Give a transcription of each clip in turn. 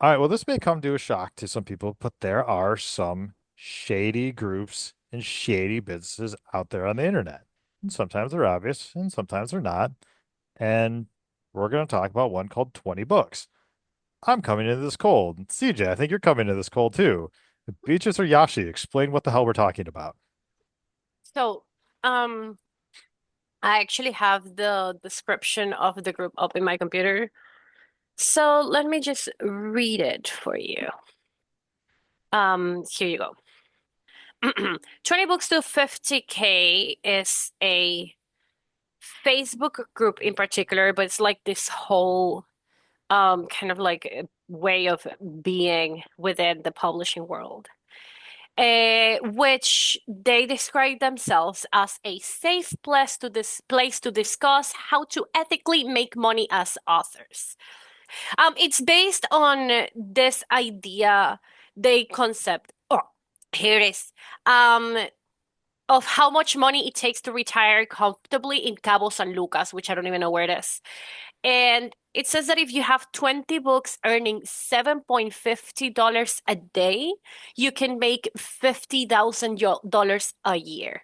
All right, well, this may come to a shock to some people, but there are some shady groups and shady businesses out there on the internet. And sometimes they're obvious and sometimes they're not. And we're going to talk about one called 20 Books. I'm coming into this cold. CJ, I think you're coming into this cold too. Beaches or Yashi, explain what the hell we're talking about. So, um, I actually have the description of the group up in my computer. So let me just read it for you. Here you go. 20 books to 50K is a Facebook group in particular, but it's like this whole kind of like a way of being within the publishing world. Which they describe themselves as a safe place to discuss how to ethically make money as authors. It's based on this idea, the concept. Oh, here it is. Of how much money it takes to retire comfortably in Cabo San Lucas, which I don't even know where it is. And it says that if you have 20 books earning $7.50 a day, you can make $50,000 a year.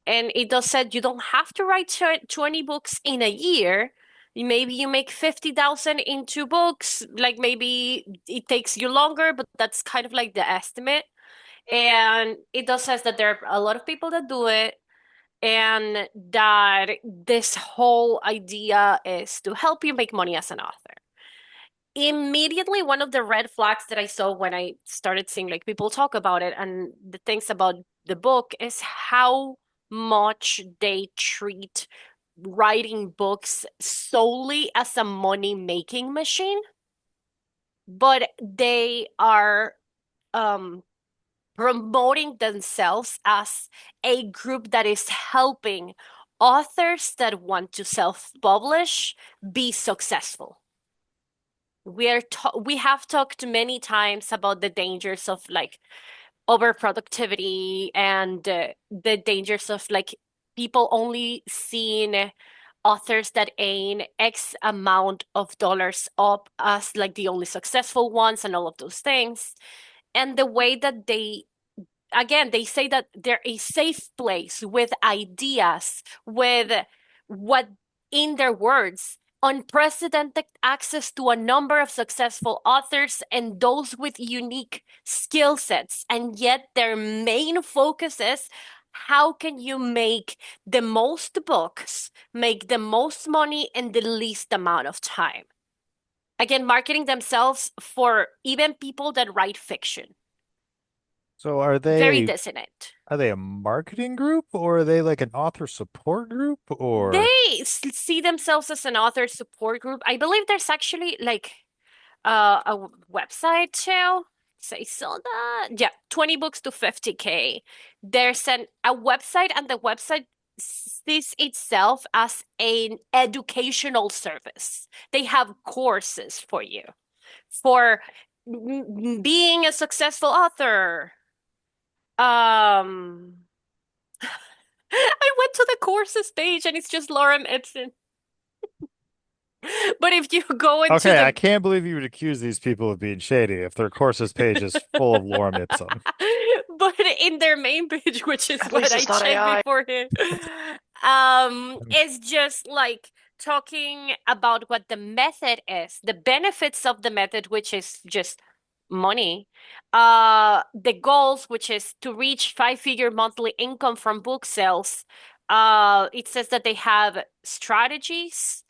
And it does said you don't have to write 20 books in a year. Maybe you make 50,000 in two books. Like maybe it takes you longer, but that's kind of like the estimate. And it does says that there are a lot of people that do it and that this whole idea is to help you make money as an author. Immediately, one of the red flags that I saw when I started seeing like people talk about it and the things about the book is how much they treat writing books solely as a money-making machine, but they are um promoting themselves as a group that is helping authors that want to self-publish be successful. We have talked many times about the dangers of like overproductivity and the dangers of like people only seeing authors that earn X amount of dollars up as like the only successful ones and all of those things. And the way that they again, they say that they're a safe place with ideas, with what, in their words, unprecedented access to a number of successful authors and those with unique skill sets. And yet, their main focus is how can you make the most books, make the most money in the least amount of time? Again, marketing themselves for even people that write fiction. So Very dissonant. are they a marketing group or are they like an author support group or See themselves as an author support group. I believe there's actually like a website too. Say so that yeah, 20 books to 50K. There's a website and the website sees itself as an educational service. They have courses for you for being a successful author. Um I went to the courses page and it's just Lorem Ipsum. But if you go into okay, I the can't believe you would accuse these people of being shady if their courses page is full of lorem ipsum. but in their main page, which is At what least I it's not checked AI. beforehand, it's just like talking about what the method is, the benefits of the method, which is just money, the goals, which is to reach five-figure monthly income from book sales. It says that they have strategies,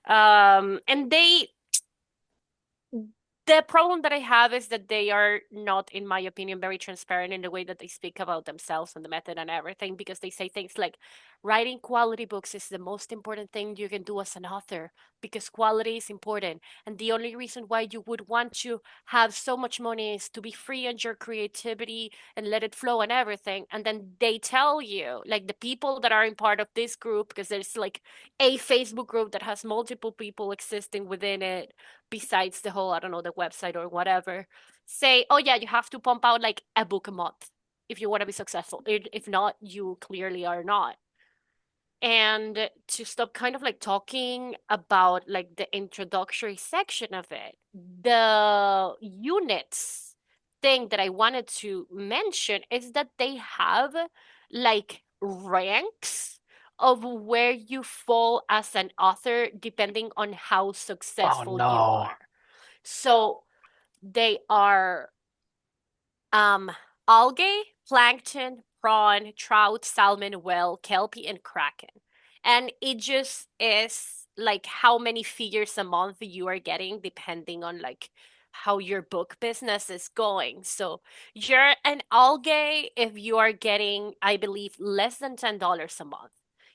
and the problem that I have is that they are not, in my opinion, very transparent in the way that they speak about themselves and the method and everything, because they say things like writing quality books is the most important thing you can do as an author because quality is important. And the only reason why you would want to have so much money is to be free on your creativity and let it flow and everything. And then they tell you, like the people that are in part of this group, because there's like a Facebook group that has multiple people existing within it besides the whole, I don't know, the website or whatever, say, oh yeah, you have to pump out like a book a month if you want to be successful. If not, you clearly are not. and to stop kind of like talking about like the introductory section of it, the units thing that I wanted to mention is that they have like ranks of where you fall as an author depending on how Oh successful you no. are. So they are um, algae, plankton, prawn, trout, salmon, whale, kelpie, and kraken. And it just is like how many figures a month you are getting depending on like how your book business is going. So you're an algae if you are getting, I believe, less than $10 a month.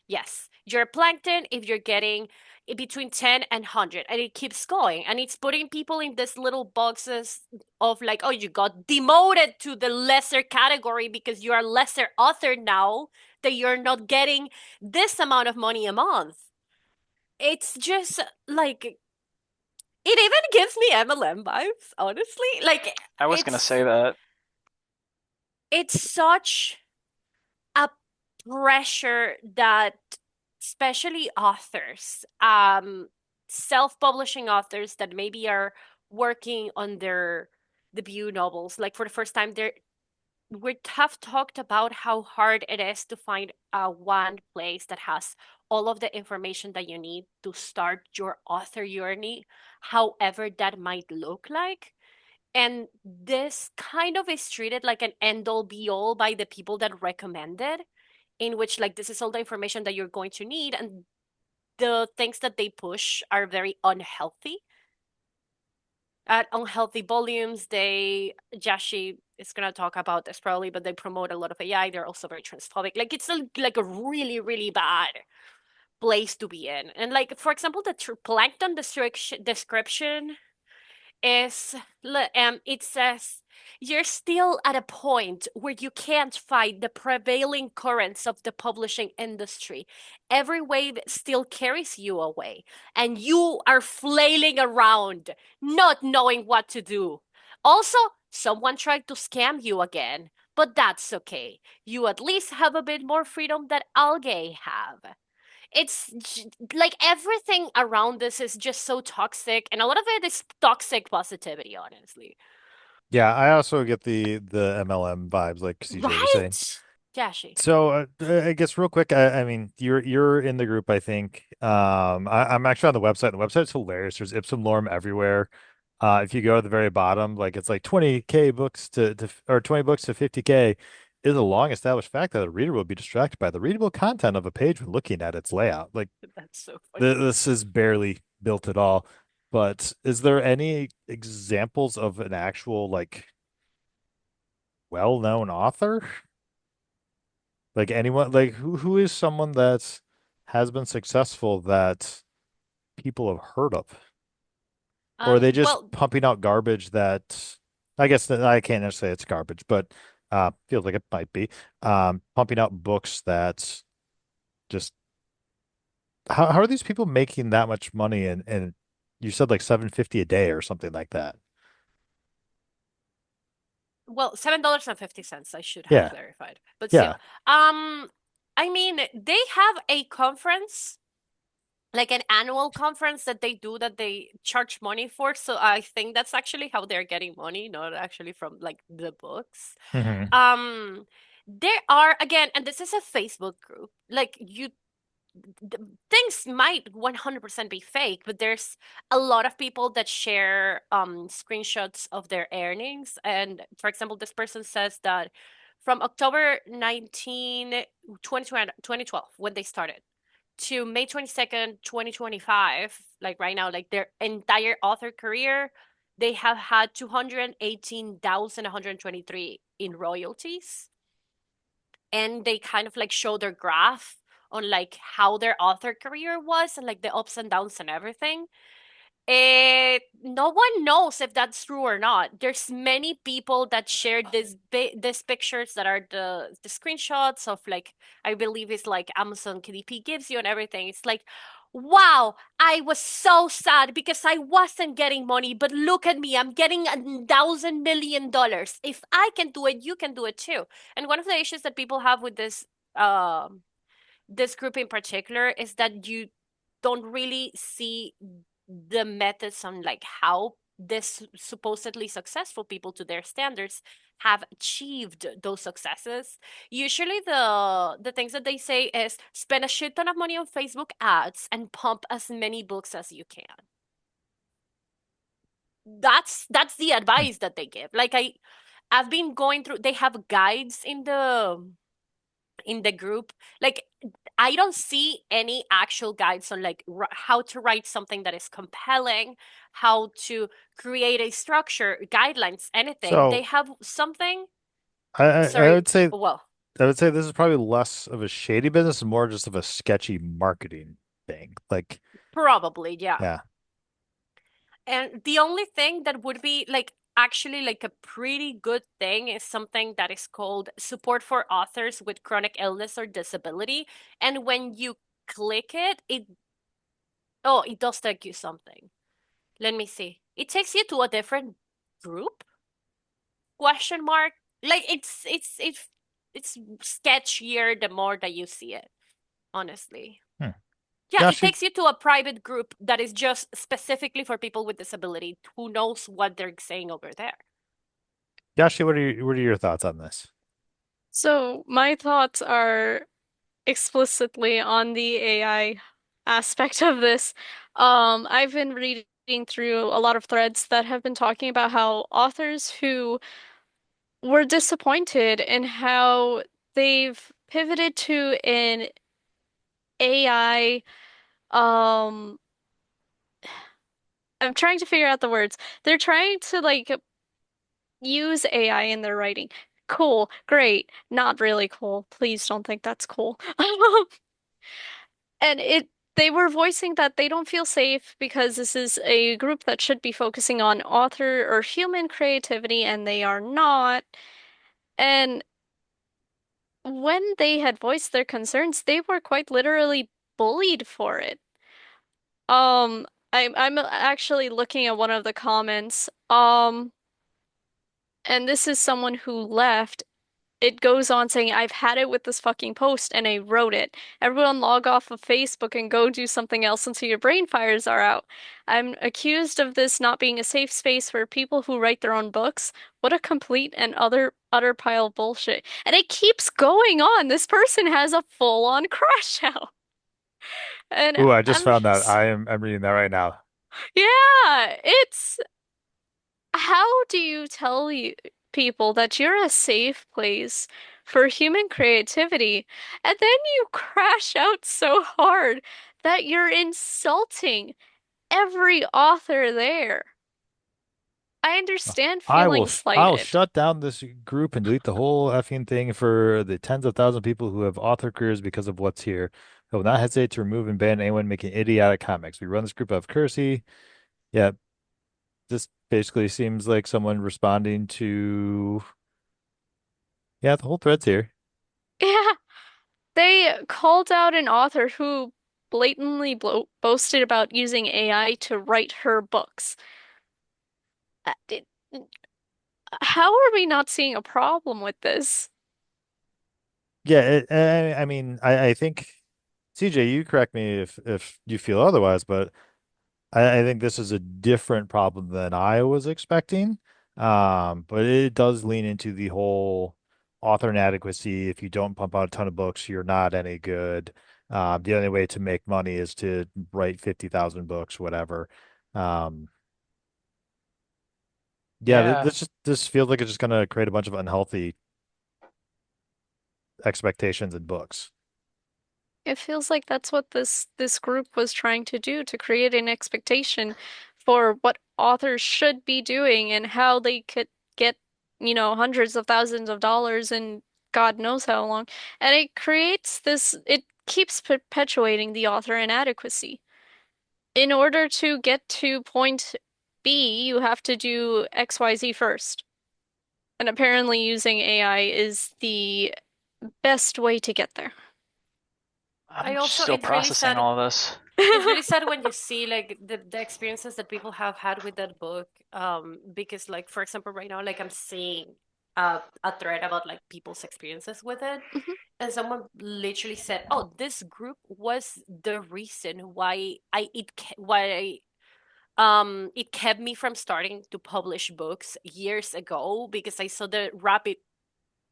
Yes, you're plankton if you're getting between 10 and 100, and it keeps going, and it's putting people in these little boxes of like, oh, you got demoted to the lesser category because you are lesser author now, that you're not getting this amount of money a month. It's just like it even gives me MLM vibes, honestly. Like I was gonna it's say that. it's such a pressure that especially authors, self-publishing authors that maybe are working on their debut novels, like for the first time, we have talked about how hard it is to find one place that has all of the information that you need to start your author journey, however that might look like. And this kind of is treated like an end all be all by the people that recommend it, in which, like, this is all the information that you're going to need. And the things that they push are very unhealthy. At unhealthy volumes, Jashi is going to talk about this probably, but they promote a lot of AI. They're also very transphobic. Like, it's like a really, really bad place to be in. And, like, for example, the plankton description is it says you're still at a point where you can't fight the prevailing currents of the publishing industry. Every wave still carries you away, and you are flailing around, not knowing what to do. Also, someone tried to scam you again, but that's okay. You at least have a bit more freedom that algae have. Like everything around this is just so toxic, and a lot of it is toxic positivity, honestly. Yeah, I also get the MLM vibes, like CJ was saying. Right? Yashi. So I guess real quick, I mean you're in the group, I think. I'm actually on the website. The website's hilarious. There's ipsum lorum everywhere. If you go to the very bottom, like it's like 20K books to or 20 books to 50K is a long established fact that a reader will be distracted by the readable content of a page when looking at its layout. Like That's so funny. this is barely built at all. But is there any examples of an actual like well-known author? Like anyone, like who is someone that has been successful that people have heard of? Or are they just Well, pumping out garbage that I guess that I can't necessarily say it's garbage, but feels like it might be. Pumping out books that just how are these people making that much money and you said like 750 a day or something like that. $7.50, I should have Yeah. clarified. But still, Yeah. um, I mean, they have a conference, like an annual conference that they do that they charge money for. So I think that's actually how they're getting money, not actually from like the books. Hmm. Um, there are again, and this is a Facebook group. Like things might 100% be fake, but there's a lot of people that share screenshots of their earnings. And for example, this person says that from October 19, 2012, when they started, to May 22nd, 2025, like right now, like their entire author career, they have had 218,123 in royalties. And they kind of like show their graph on like how their author career was and like the ups and downs and everything. No one knows if that's true or not. There's many people that share these pictures that are the screenshots of like, I believe it's like Amazon KDP gives you and everything. It's like, wow, I was so sad because I wasn't getting money, but look at me, I'm getting $1,000 million. If I can do it, you can do it too. And one of the issues that people have with this this group in particular is that you don't really see the methods on like how this supposedly successful people to their standards have achieved those successes. Usually the things that they say is spend a shit ton of money on Facebook ads and pump as many books as you can. That's the Hmm. advice that they give. Like I've been going through, they have guides in the group. Like I don't see any actual guides on like how to write something that is compelling, how to create a structure, guidelines, anything. They So have something. I Sorry. would say Well, this is probably less of a shady business and more just of a sketchy marketing thing. Like, probably, yeah. yeah. And the only thing that would be like actually like a pretty good thing is something that is called support for authors with chronic illness or disability. And when you click it, it does take you something. Let me see. It takes you to a different group? Question mark. Like it's sketchier the more that you see it, honestly. Hmm. Yeah, it Yashi, takes you to a private group that is just specifically for people with disability. Who knows what they're saying over there? Yashi, what are your thoughts on this? So my thoughts are explicitly on the AI aspect of this. I've been reading through a lot of threads that have been talking about how authors who were disappointed in how they've pivoted to an AI, um, I'm trying to figure out the words. They're trying to like use AI in their writing. Cool, great, not really cool. Please don't think that's cool. And they were voicing that they don't feel safe because this is a group that should be focusing on author or human creativity, and they are not. And when they had voiced their concerns, they were quite literally bullied for it. I'm actually looking at one of the comments. And this is someone who left. It goes on saying, I've had it with this fucking post and I wrote it. Everyone log off of Facebook and go do something else until your brain fires are out. I'm accused of this not being a safe space for people who write their own books. What a complete and utter pile of bullshit. And it keeps going on. This person has a full-on crash out. And Ooh, I just I'm found that. just, I'm reading that right now. yeah, it's how do you tell people that you're a safe place for human creativity, and then you crash out so hard that you're insulting every author there? I understand feeling I'll slighted. shut down this group and delete the whole effing thing for the tens of thousands of people who have author careers because of what's here. I will not hesitate to remove and ban anyone making idiotic comics. We run this group out of courtesy. Yeah, this basically seems like someone responding to, yeah, the whole thread's here. Yeah, they called out an author who blatantly boasted about using AI to write her books. Uh, did- How are we not seeing a problem with this? Yeah, I mean, I think CJ, you correct me if you feel otherwise, but I think this is a different problem than I was expecting. But it does lean into the whole author inadequacy. If you don't pump out a ton of books, you're not any good. The only way to make money is to write 50,000 books, whatever. Um, yeah, Yeah, this feels like it's just gonna create a bunch of unhealthy expectations in books. It feels like that's what this group was trying to do, to create an expectation for what authors should be doing and how they could get, hundreds of thousands of dollars in God knows how long. And it creates this, it keeps perpetuating the author inadequacy. In order to get to point B, you have to do XYZ first. And apparently using AI is the best way to get there. I I'm also still it's really processing sad. all of this. It's really sad when you see like the experiences that people have had with that book. Because like for example, right now, like I'm seeing a thread about like people's experiences with it, Mhm. and someone literally said, "Oh, this group was the reason why it kept me from starting to publish books years ago because I saw the rapid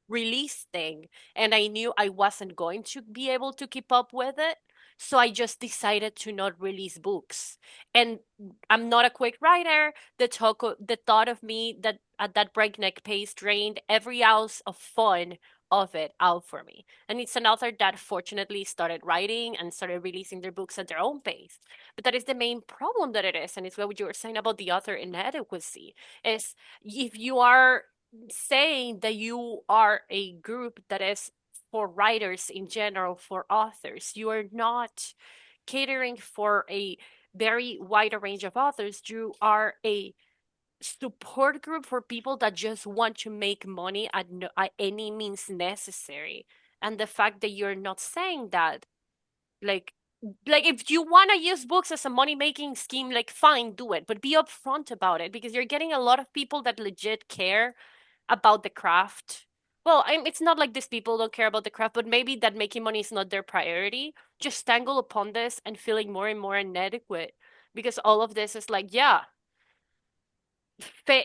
release thing and I knew I wasn't going to be able to keep up with it. So I just decided to not release books. And I'm not a quick writer. The thought of me that at that breakneck pace drained every ounce of fun of it out for me. And it's an author that fortunately started writing and started releasing their books at their own pace. But that is the main problem that it is. And it's what you were saying about the author inadequacy is if you are saying that you are a group that is for writers in general, for authors. You are not catering for a very wide range of authors. You are a support group for people that just want to make money at, no, at any means necessary. And the fact that you're not saying that, like, if you want to use books as a money making scheme, like fine, do it, but be upfront about it because you're getting a lot of people that legit care about the craft. Well, it's not like these people don't care about the craft, but maybe that making money is not their priority. Just stumble upon this and feeling more and more inadequate because all of this is like, yeah,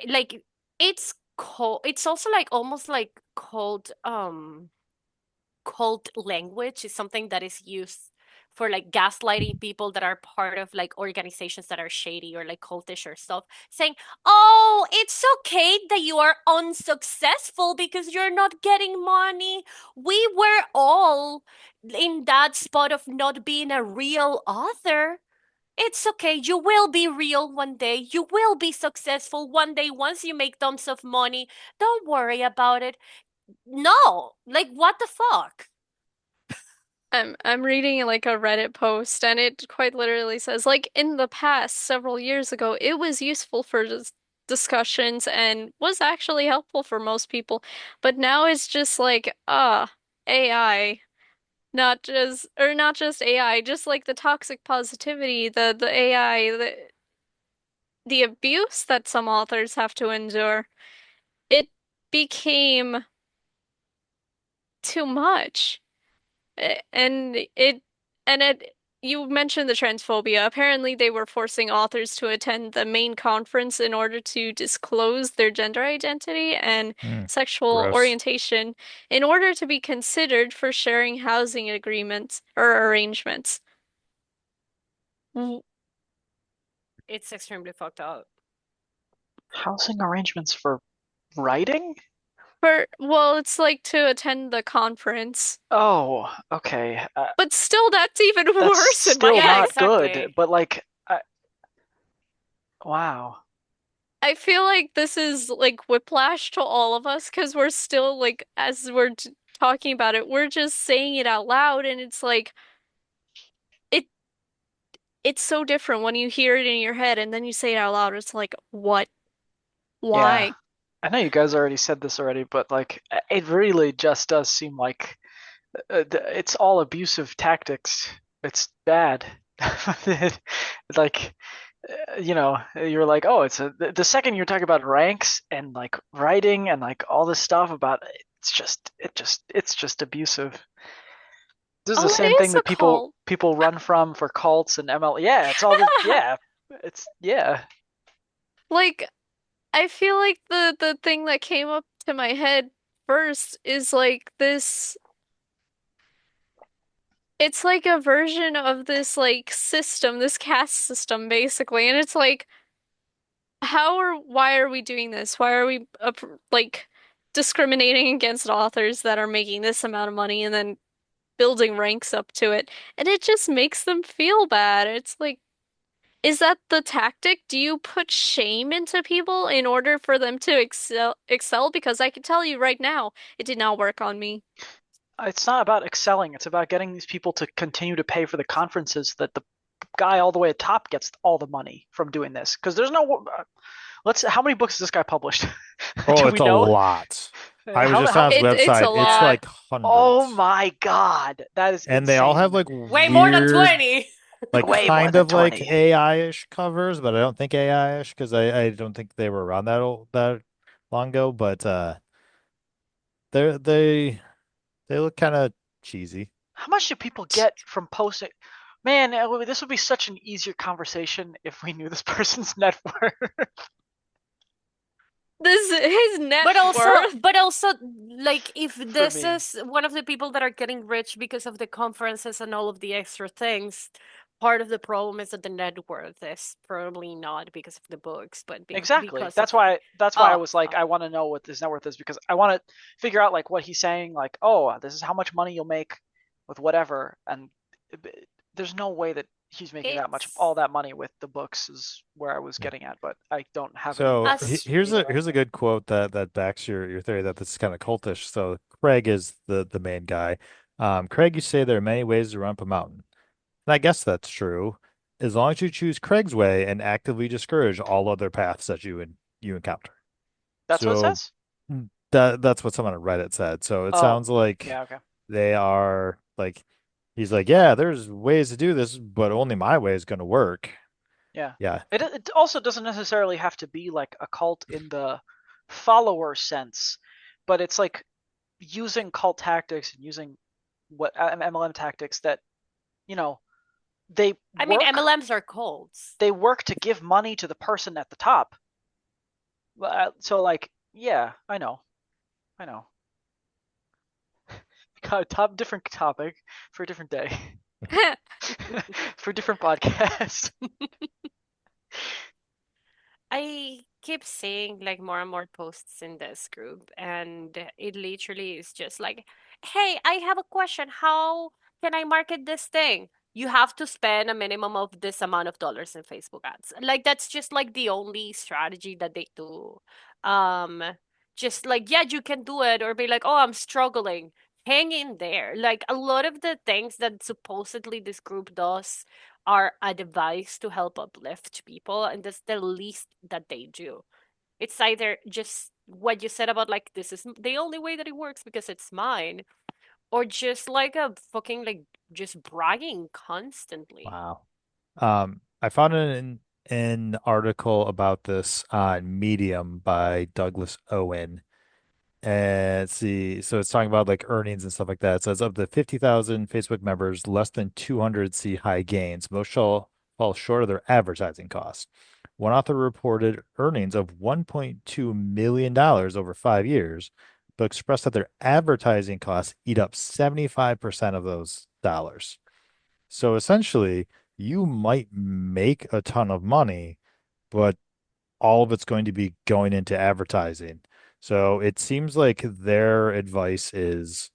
like it's called. It's also like almost like called cult language is something that is used for like gaslighting people that are part of like organizations that are shady or like cultish or stuff, saying, "Oh, it's okay that you are unsuccessful because you're not getting money. We were all in that spot of not being a real author. It's okay. You will be real one day. You will be successful one day once you make tons of money. Don't worry about it." No, like what the fuck? I'm reading like a Reddit post and it quite literally says like in the past several years ago it was useful for discussions and was actually helpful for most people, but now it's just like AI, not just AI, just like the toxic positivity, the AI, the abuse that some authors have to endure. It became too much. And it you mentioned the transphobia. Apparently they were forcing authors to attend the main conference in order to disclose their gender identity and Hmm. sexual Gross. orientation in order to be considered for sharing housing agreements or arrangements. W- It's extremely fucked up. Housing arrangements for writing? well, it's like to attend the conference. Oh, okay. But still, that's even That's worse in my still Yeah, not eyes. good, exactly. but like, wow. I feel like this is like whiplash to all of us because we're still like, as we're talking about it, we're just saying it out loud, and it's like it it's so different when you hear it in your head and then you say it out loud. It's like, what? Yeah. Why? I know you guys already said this already, but like, it really just does seem like it's all abusive tactics. It's bad. Like, you're like, oh, the second you're talking about ranks and like writing and like all this stuff about it's just abusive. This is the Oh, it same thing is a that people cult. people run from for cults and ML. Yeah, it's all the yeah, it's yeah. Like, I feel like the thing that came up to my head first is like this. It's like a version of this like system, this caste system, basically, and it's like. Why are we doing this? Why are we like discriminating against authors that are making this amount of money and then building ranks up to it? And it just makes them feel bad. It's like, is that the tactic? Do you put shame into people in order for them to excel? Because I can tell you right now, it did not work on me. It's not about excelling. It's about getting these people to continue to pay for the conferences that the guy all the way at top gets all the money from doing this. Because there's no. Let's. How many books has this guy published? Oh, Do it's we a know? lot. I was How just on his how? It's a website. It's Yeah. lot. like Oh hundreds. my God, that is And they all have insane. like Way more than weird, 20. like Way more kind than of like 20. AI-ish covers, but I don't think AI-ish because I don't think they were around that long ago. But they they look kind of cheesy. How much do people get from posting? Man, this would be such an easier conversation if we knew this person's net worth. This his net But also, worth. but also, like, if For this me. is one of the people that are getting rich because of the conferences and all of the extra things, part of the problem is that the net worth is probably not because of the books, but Exactly. because of That's why I oh, was like, oh, I want to know what his net worth is because I want to figure out like what he's saying, like, oh, this is how much money you'll make with whatever, and there's no way that he's making that much, it's all that money with the books is where I was Yeah. getting at, but I don't have any So evidence as for me. here's a good quote that backs your theory that this is kind of cultish. So Craig is the main guy. Craig, you say there are many ways to run up a mountain. And I guess that's true, as long as you choose Craig's way and actively discourage all other paths that you encounter. That's what it So says? that's what someone on Reddit said. So it Oh, sounds like yeah, okay. they are like he's like, yeah, there's ways to do this, but only my way is going to work. Yeah. Yeah. It also doesn't necessarily have to be like a cult in the follower sense, but it's like using cult tactics and using what MLM tactics that, you know, they I mean, work MLMs are colds. they work to give money to the person at the top. So like, yeah, I know. I know. Got a different topic for a different day. For a different podcast. I keep seeing like more and more posts in this group, and it literally is just like, hey, I have a question. How can I market this thing? You have to spend a minimum of this amount of dollars in Facebook ads. Like that's just like the only strategy that they do. Um, just like, yeah, you can do it, or be like, oh, I'm struggling. Hang in there. Like a lot of the things that supposedly this group does are advice to help uplift people, and that's the least that they do. It's either just what you said about like this is the only way that it works because it's mine, or just like a fucking like just bragging constantly. Wow. I found an article about this on Medium by Douglas Owen. And let's see, so it's talking about like earnings and stuff like that. It says of the 50,000 Facebook members, less than 200 see high gains. Most shall fall short of their advertising costs. One author reported earnings of $1.2 million over 5 years, but expressed that their advertising costs eat up 75% of those dollars. So essentially, you might make a ton of money, but all of it's going to be going into advertising. So it seems like their advice is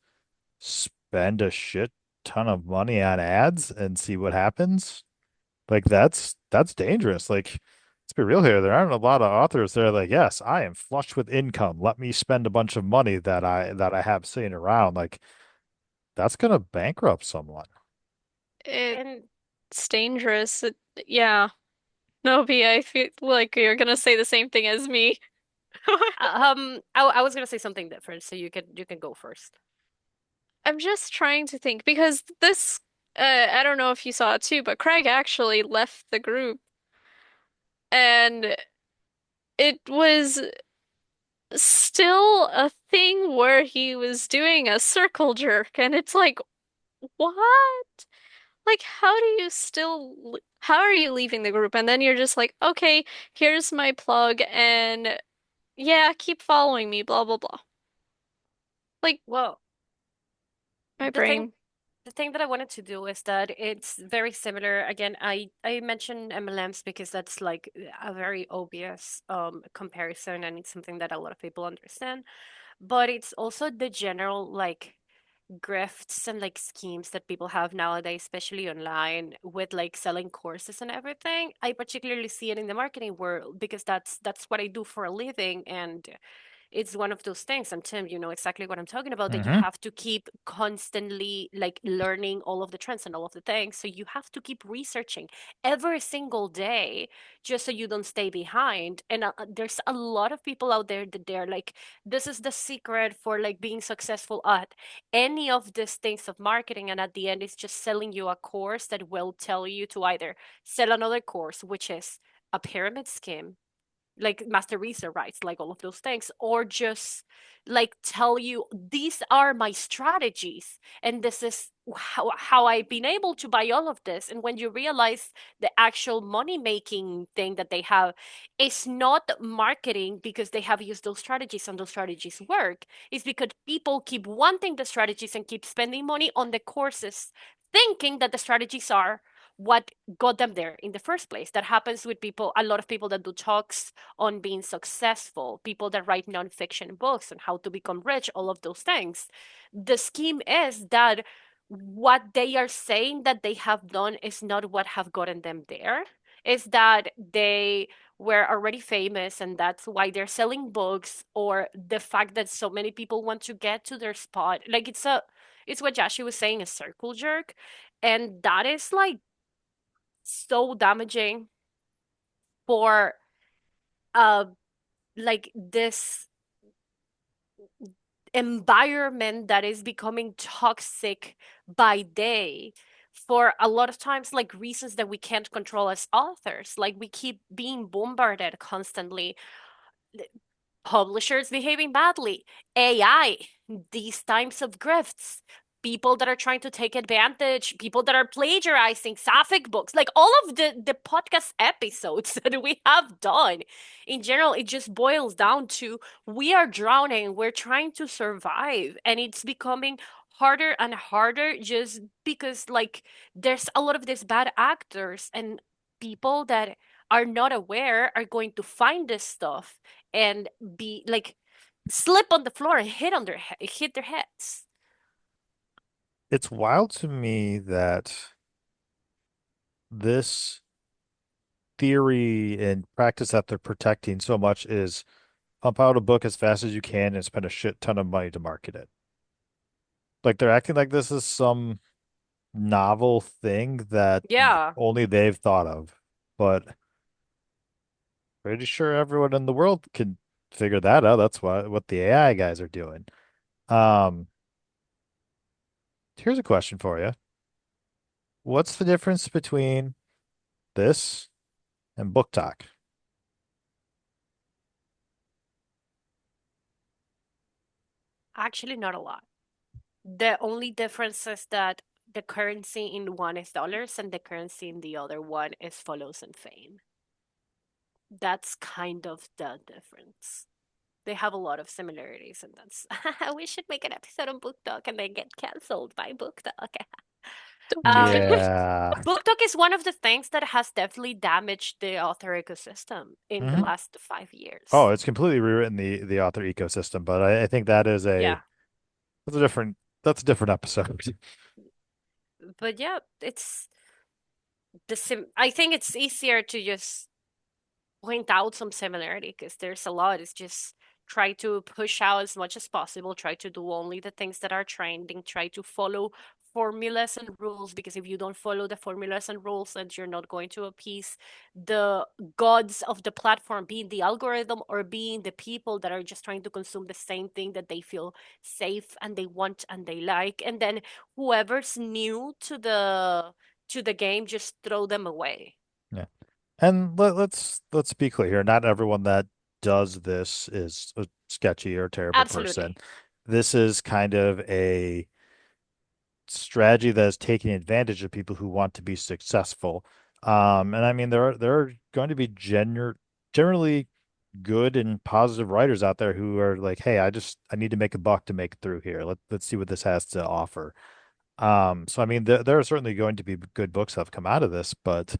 spend a shit ton of money on ads and see what happens. Like that's dangerous. Like let's be real here. There aren't a lot of authors that are like, yes, I am flush with income. Let me spend a bunch of money that I have sitting around. Like that's gonna bankrupt someone. It's And dangerous. Yeah. No, B, I feel like you're gonna say the same thing as me. I was gonna say something different, so you can go first. I'm just trying to think because this, I don't know if you saw it too, but Craig actually left the group and it was still a thing where he was doing a circle jerk, and it's like, what? Like, how are you leaving the group? And then you're just like, okay, here's my plug, and yeah, keep following me, blah, blah, blah. Like, Well, my the thing brain. the thing that I wanted to do is that it's very similar. Again, I mentioned MLMs because that's like a very obvious comparison, and it's something that a lot of people understand. But it's also the general like grifts and like schemes that people have nowadays, especially online with like selling courses and everything. I particularly see it in the marketing world because that's what I do for a living, and it's one of those things. And Tim, you know exactly what I'm talking about, that you Hmm. have to keep constantly like learning all of the trends and all of the things. So you have to keep researching every single day just so you don't stay behind. And there's a lot of people out there that they're like, this is the secret for like being successful at any of these things of marketing. And at the end, it's just selling you a course that will tell you to either sell another course, which is a pyramid scheme, like master reader rights, like all of those things, or just like tell you these are my strategies and this is how I've been able to buy all of this. And when you realize the actual money making thing that they have is not marketing because they have used those strategies and those strategies work, it's because people keep wanting the strategies and keep spending money on the courses thinking that the strategies are what got them there in the first place. That happens with people, a lot of people that do talks on being successful, people that write nonfiction books on how to become rich, all of those things. The scheme is that what they are saying that they have done is not what have gotten them there. Is that they were already famous and that's why they're selling books, or the fact that so many people want to get to their spot. Like it's what Jashi was saying, a circle jerk. And that is like so damaging for uh like this environment that is becoming toxic by day, for a lot of times like reasons that we can't control as authors. Like we keep being bombarded constantly, publishers behaving badly, AI, these types of grifts, people that are trying to take advantage, people that are plagiarizing sapphic books, like all of the podcast episodes that we have done. In general, it just boils down to we are drowning, we're trying to survive, and it's becoming harder and harder just because like there's a lot of these bad actors and people that are not aware are going to find this stuff and be like slip on the floor and hit their heads. It's wild to me that this theory and practice that they're protecting so much is pump out a book as fast as you can and spend a shit ton of money to market it. Like they're acting like this is some novel thing that Yeah, only they've thought of. But pretty sure everyone in the world can figure that out. That's what the AI guys are doing. Um, Here's a question for you. What's the difference between this and BookTok? actually not a lot. The only difference is that the currency in one is dollars and the currency in the other one is follows and fame. That's kind of the difference. They have a lot of similarities, and that's we should make an episode on BookTok and then get canceled by BookTok. Don't do Um, it. Yeah. BookTok is one of the things that has definitely damaged the author ecosystem in the Hmm. last 5 years. Oh, it's completely rewritten the author ecosystem, but I think that is Yeah, that's a different episode. but yeah, it's I think it's easier to just point out some similarity because there's a lot. It's just try to push out as much as possible, try to do only the things that are trending, try to follow formulas and rules, because if you don't follow the formulas and rules, then you're not going to appease the gods of the platform, being the algorithm or being the people that are just trying to consume the same thing that they feel safe and they want and they like. And then whoever's new to the game, just throw them away. Yeah. And let's be clear here. Not everyone that does this is a sketchy or terrible person. Absolutely. This is kind of a strategy that is taking advantage of people who want to be successful. And I mean there are going to be generally good and positive writers out there who are like, hey, I need to make a buck to make it through here. Let's see what this has to offer. So I mean there are certainly going to be good books that have come out of this, but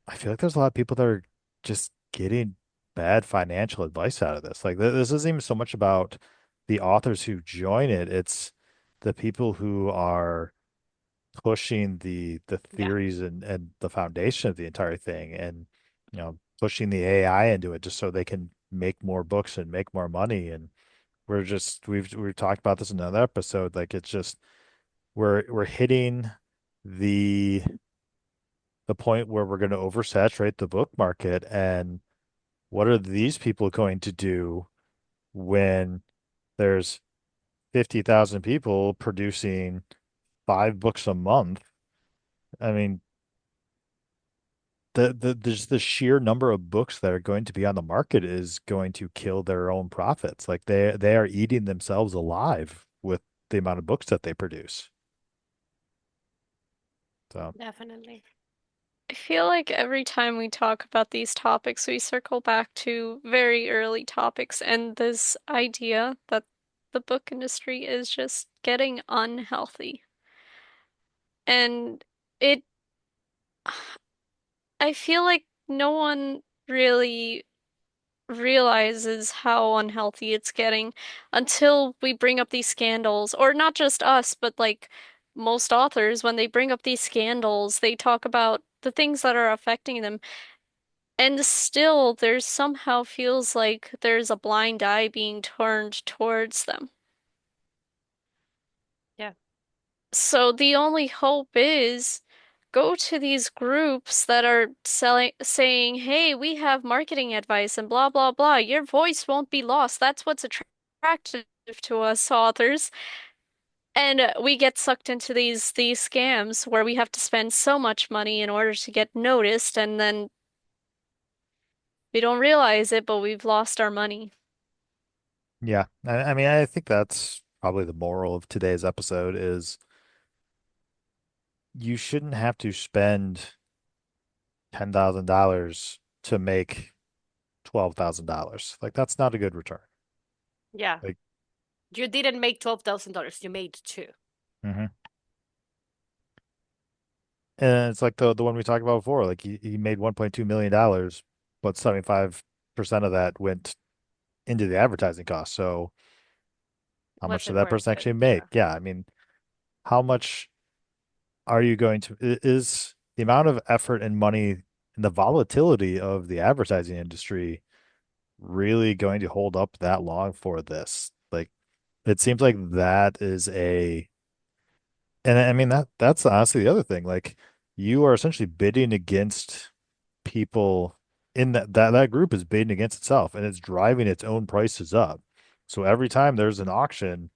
I feel like there's a lot of people that are just getting bad financial advice out of this. Like this isn't even so much about the authors who join it, it's the people who are pushing the Yeah. theories and the foundation of the entire thing and pushing the AI into it just so they can make more books and make more money. And we've talked about this in another episode. Like it's just we're hitting the the point where we're going to oversaturate the book market. And what are these people going to do when there's 50,000 people producing 5 books a month? I mean, just the sheer number of books that are going to be on the market is going to kill their own profits. Like they are eating themselves alive with the amount of books that they produce. So Definitely. I feel like every time we talk about these topics, we circle back to very early topics and this idea that the book industry is just getting unhealthy. And it, I feel like no one really realizes how unhealthy it's getting until we bring up these scandals, or not just us, but like most authors, when they bring up these scandals, they talk about the things that are affecting them. And still, there somehow feels like there's a blind eye being turned towards them. Yeah. So the only hope is go to these groups that are saying, "Hey, we have marketing advice and blah blah blah. Your voice won't be lost." That's what's attractive to us authors. And we get sucked into these scams where we have to spend so much money in order to get noticed, and then we don't realize it, but we've lost our money. yeah, I mean, I think that's probably the moral of today's episode is you shouldn't have to spend $10,000 to make $12,000. Like that's not a good return. Yeah. Like, You didn't make $12,000. You made two. mhm. And it's like the one we talked about before. Like he made $1.2 million, but 75% of that went into the advertising cost. So how much Was did it that person worth it? actually make? Yeah. Yeah, I mean, how much are you going to is the amount of effort and money and the volatility of the advertising industry really going to hold up that long for this? Like it seems like that is a and I mean that's honestly the other thing. Like you are essentially bidding against people in that group is bidding against itself and it's driving its own prices up. So every time there's an auction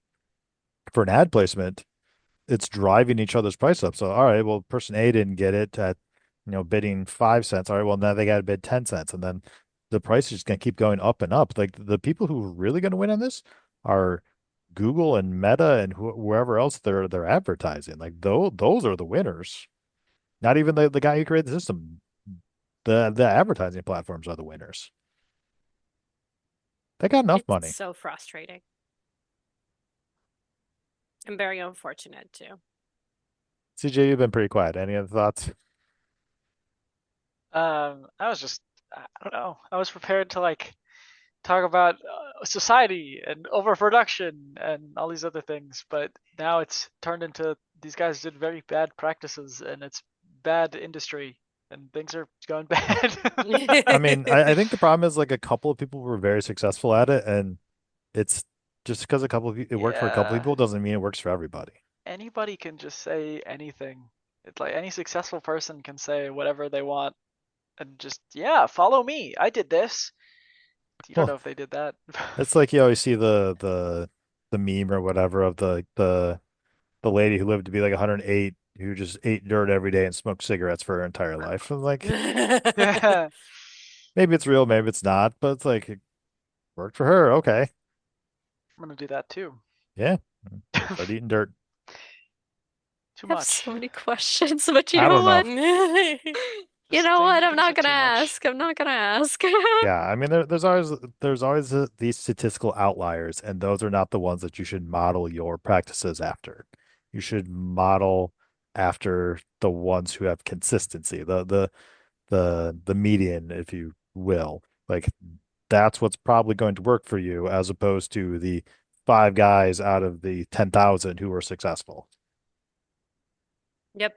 for an ad placement, it's driving each other's price up. So all right, well, person A didn't get it at bidding 5 cents. All right, well now they got to bid 10 cents, and then the price is just gonna keep going up and up. Like the people who are really gonna win on this are Google and Meta and whoever else they're advertising. Like those are the winners. Not even the guy who created the system. The advertising platforms are the winners. They got enough It's money. so frustrating and very unfortunate too. CJ, you've been pretty quiet. Any other thoughts? I was just, I don't know. I was prepared to like talk about society and overproduction and all these other things, but now it's turned into these guys did very bad practices and it's bad industry and things are going bad. I mean, I think the problem is like a couple of people were very successful at it, and it's just because a couple of it worked for a couple of Yeah, people doesn't mean it works for everybody. anybody can just say anything. It's like any successful person can say whatever they want and just, yeah, follow me. I did this. You don't Well, know if they did that. it's like you always see the meme or whatever of the lady who lived to be like 108 who just ate dirt every day and smoked cigarettes for her entire life. And like Yeah, maybe it's real, maybe it's not, but it's like it worked for her. Okay. I'm gonna do that too. Yeah. Start eating dirt. Too I have much. so many questions, but you I know don't know. what? You Just know what? I'm things not are gonna too much. ask. I'm not gonna ask. Yeah, I mean there's always these statistical outliers, and those are not the ones that you should model your practices after. You should model after the ones who have consistency, the median, if you will. Like that's what's probably going to work for you, as opposed to the five guys out of the 10,000 who are successful. Yep.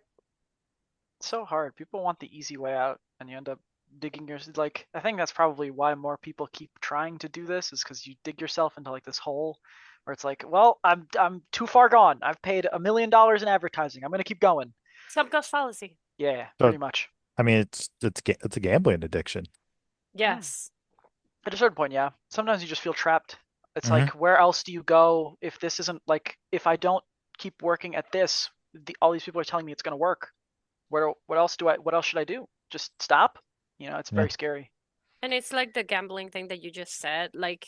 It's so hard. People want the easy way out, and you end up digging your like. I think that's probably why more people keep trying to do this, is because you dig yourself into like this hole, where it's like, well, I'm too far gone. I've paid $1 million in advertising. I'm gonna keep going. Sunk cost fallacy. Yeah, So pretty much. I mean it's a gambling addiction. Hmm. Yes. At a certain point, yeah. Sometimes you just feel trapped. It's Hmm. like, where else do you go if this isn't like, if I don't keep working at this, all these people are telling me it's gonna work. What else should I do? just stop. It's Yeah. very scary. And it's like the gambling thing that you just said, like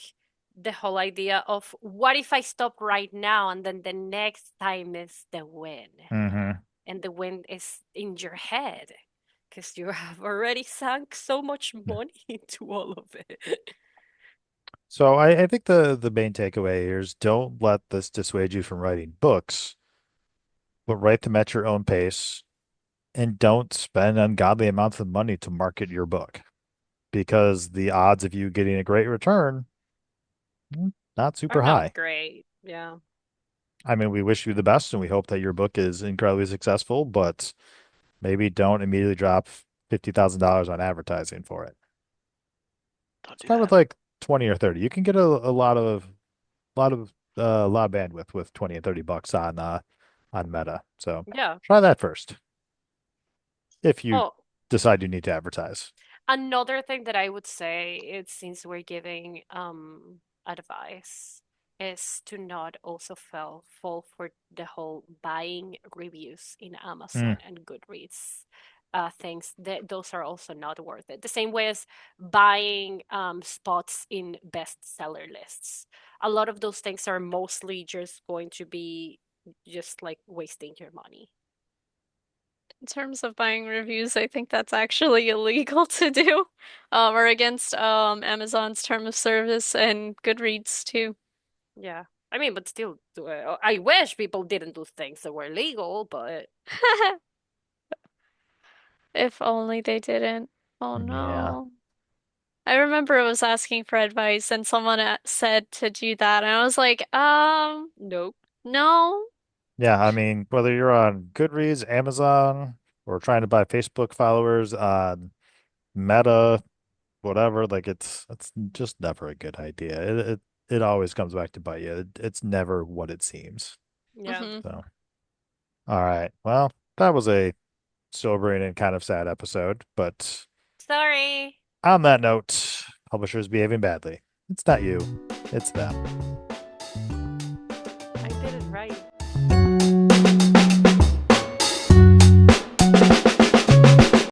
the whole idea of what if I stop right now and then the next time is the win? Mm-hmm. And the win is in your head because you have already sunk so much money into all of it. So I think the main takeaway here is don't let this dissuade you from writing books, but write them at your own pace and don't spend ungodly amounts of money to market your book because the odds of you getting a great return, not Are super not high. great. Yeah. I mean, we wish you the best and we hope that your book is incredibly successful, but maybe don't immediately drop $50,000 on advertising for it. Don't do Start with that. like 20 or 30. You can get a lot of bandwidth with 20 and 30 bucks on Meta. So Yeah. try that first if you Oh, decide you need to advertise. another thing that I would say is since we're giving advice is to not also fall for the whole buying reviews in Mm, Amazon and Goodreads things that those are also not worth it. The same way as buying spots in bestseller lists. A lot of those things are mostly just going to be just like wasting your money. In terms of buying reviews, I think that's actually illegal to do, or against Amazon's term of service and Goodreads too. Yeah. I mean, but still, I wish people didn't do things that were legal, but If only they didn't. Oh yeah. no. I remember I was asking for advice and someone said to do that, and I was like, nope. no. Yeah, I mean, whether you're on Goodreads, Amazon, or trying to buy Facebook followers on Meta, whatever, like it's just never a good idea. It always comes back to bite you. It's never what it seems. Yeah. Hmm. So, all right. Well, that was a sobering and kind of sad episode, but Sorry. on that note, publishers behaving badly. It's not you, it's them. I did it right.